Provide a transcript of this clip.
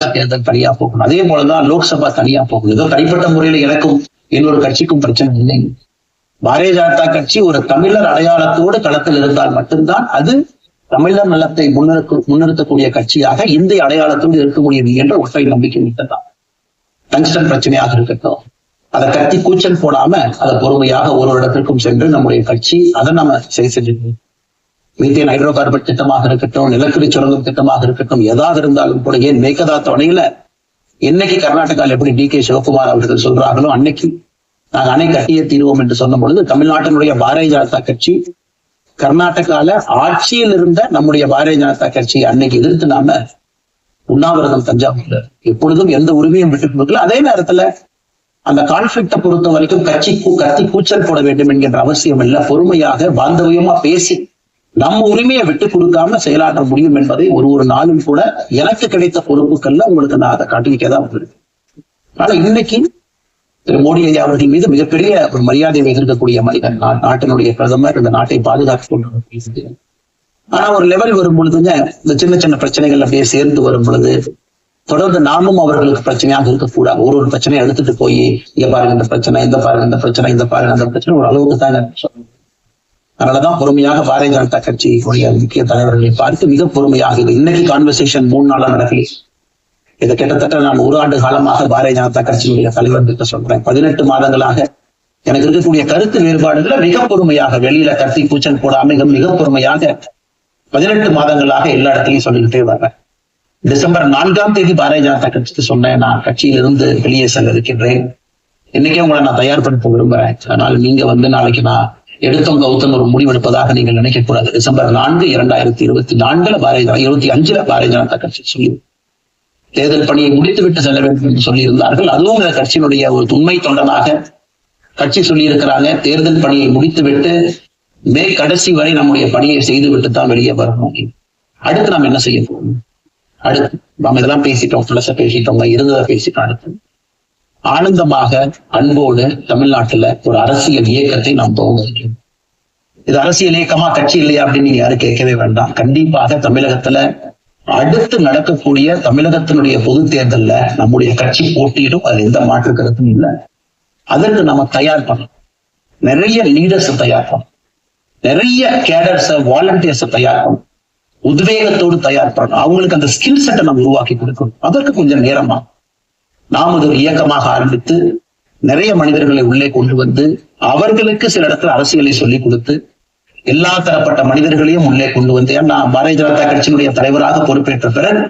தேர்தல் தனியா போகணும். அதே போலதான் லோக்சபா தனியா போகணும். ஏதோ தனிப்பட்ட முறையில எனக்கும் இன்னொரு கட்சிக்கும் பிரச்சனை இல்லை. பாரதிய ஜனதா கட்சி ஒரு தமிழர் அடையாளத்தோடு களத்தில் இருந்தால் மட்டும்தான் அது தமிழர் நலத்தை முன்னிறுத்தக்கூடிய கட்சியாக இந்திய அடையாளத்தோடு இருக்க முடியும் என்ற ஒற்றை நம்பிக்கை விட்டதான். டங்ஸ்டன் பிரச்சனையாக இருக்கட்டும், அதை கத்தி கூச்சல் போடாம அதை பொறுமையாக ஒரு இடத்திற்கும் சென்று நம்முடைய கட்சி அதை நம்ம சரி செஞ்சிருக்கோம். மீத்தேன் ஹைட்ரோ கார்பன் திட்டமாக இருக்கட்டும், நிலக்கரி சுரங்கம் திட்டமாக இருக்கட்டும், எதாவது இருந்தாலும் கூட ஏன் மேகதாத்து அணையில என்னைக்கு கர்நாடகாவில் எப்படி டி.கே. சிவகுமார் அவர்கள் சொல்றாங்களோ அன்னைக்கு நாங்கள் அணை கட்டியே தீர்வோம் என்று சொன்ன பொழுது தமிழ்நாட்டினுடைய பாரதிய ஜனதா கட்சி கர்நாடகால ஆட்சியில் இருந்த நம்முடைய பாரதிய ஜனதா கட்சி அன்னைக்கு எதிர்த்து நாம உண்ணாவிரதம் தஞ்சாவூர்ல எப்பொழுதும் எந்த உரிமையும் விட்டு கொடுக்கல. அதே நேரத்துல அந்த கான்ஃபிளிக்ட பொறுத்த வரைக்கும் கத்தி கூச்சல் போட வேண்டும் என்கின்ற அவசியம் இல்லை. பொறுமையாக பாந்தவியமா பேசி நம்ம உரிமையை விட்டு கொடுக்காம செயலாற்ற முடியும் என்பதை ஒரு நாளும் கூட எனக்கு கிடைத்த பொறுப்புகள்ல உங்களுக்கு நான் அதை காட்டிக்கதான் வந்திருக்கேன். ஆனா இன்னைக்கு திரு மோடி ஐயா அவர்கள் மீது மிகப்பெரிய ஒரு மரியாதை வைத்திருக்கக்கூடிய மனிதன், நாட்டினுடைய பிரதமர், இந்த நாட்டை பாதுகாத்து கொண்டு. ஆனா ஒரு லெவல் வரும் பொழுதுங்க இந்த சின்ன சின்ன பிரச்சனைகள் அப்படியே சேர்ந்து வரும் பொழுது தொடர்ந்து நாமும் அவர்களுக்கு பிரச்சனையாக இருக்கக்கூடாது. ஒரு பிரச்சனையை எடுத்துட்டு போய் இங்க பாருங்க இந்த பிரச்சனை, இந்த பாருங்க இந்த பிரச்சனை, இந்த பாருங்க அந்த பிரச்சனை, ஒரு அளவுக்கு தான் சொல்லணும். அதனாலதான் பொறுமையாக பாரதிய ஜனதா கட்சியுடைய முக்கிய தலைவர்களை பார்த்து மிக பொறுமையாக இது இன்னைக்கு கான்வர்சேஷன் 3 நாளா நடக்கல. இதை கிட்டத்தட்ட நான் 1 ஆண்டு காலமாக பாரதிய ஜனதா கட்சியினுடைய தலைவர் கிட்ட சொல்றேன். 18 மாதங்களாக எனக்கு இருக்கக்கூடிய கருத்து வேறுபாடுகளை மிக பொறுமையாக வெளியில கத்தி கூச்சல் போடாம மிக பொறுமையாக 18 மாதங்களாக எல்லா இடத்துலையும் சொல்லிக்கிட்டே வர்றேன். டிசம்பர் 4ஆம் தேதி பாரதிய ஜனதா கட்சிக்கு சொன்னேன், நான் கட்சியிலிருந்து வெளியே செல்ல இருக்கின்றேன், இன்னைக்கே உங்களை நான் தயார்படுத்த விரும்புறேன். அதனால நீங்க நாளைக்கு நான் எடுத்தவங்க கௌத்தம் ஒரு முடிவெடுப்பதாக நீங்கள் நினைக்க கூடாது. டிசம்பர் 4, 2024 25 பாரதிய ஜனதா கட்சி சொல்லி தேர்தல் பணியை முடித்துவிட்டு செல்ல வேண்டும் என்று சொல்லி இருந்தார்கள். அதுவும் இந்த கட்சியினுடைய ஒரு உண்மை தொண்டனாக கட்சி சொல்லி இருக்கிறாங்க. தேர்தல் பணியை முடித்துவிட்டு மே கடைசி வரை நம்முடைய பணியை செய்து விட்டு தான் வெளியே வரணும். அடுத்து நாம் என்ன செய்ய போறோம்? அடுத்து நாம் இதெல்லாம் பேசிட்டோம், பிளஸ பேசிட்டோம், இருந்ததை பேசிட்டோம். அடுத்து ஆனந்தமாக அன்போடு தமிழ்நாட்டுல ஒரு அரசியல் இயக்கத்தை நாம் துவங்குகிறோம். இது அரசியல் இயக்கமா கட்சி இல்லையா அப்படின்னு நீங்க யாரும் கேட்கவே வேண்டாம். கண்டிப்பாக தமிழகத்துல அடுத்து நடக்கக்கூடிய தமிழகத்தினுடைய பொது தேர்தல்ல நம்முடைய கட்சி போட்டியிடும், அது எந்த மாற்று கருத்தும் இல்லை. அதற்கு நம்ம தயார் பண்ணணும். நிறைய லீடர்ஸ் தயார் பண்ணணும், நிறைய கேடர்ஸ வாலண்டியர்ஸ தயார் பண்ணணும், உத்வேகத்தோடு தயார் பண்ணணும். அவங்களுக்கு அந்த ஸ்கில் செட்டை நம்ம உருவாக்கி கொடுக்கணும். அதற்கு கொஞ்சம் நேரமா நாம் அது ஒரு இயக்கமாக ஆரம்பித்து நிறைய மனிதர்களை உள்ளே கொண்டு வந்து அவர்களுக்கு சில இடத்துல அரசியலை சொல்லிக் கொடுத்து எல்லா தரப்பட்ட மனிதர்களையும் உள்ளே கொண்டு வந்து, ஏன்னா பாரதிய ஜனதா கட்சியினுடைய தலைவராக பொறுப்பேற்ற பிறகு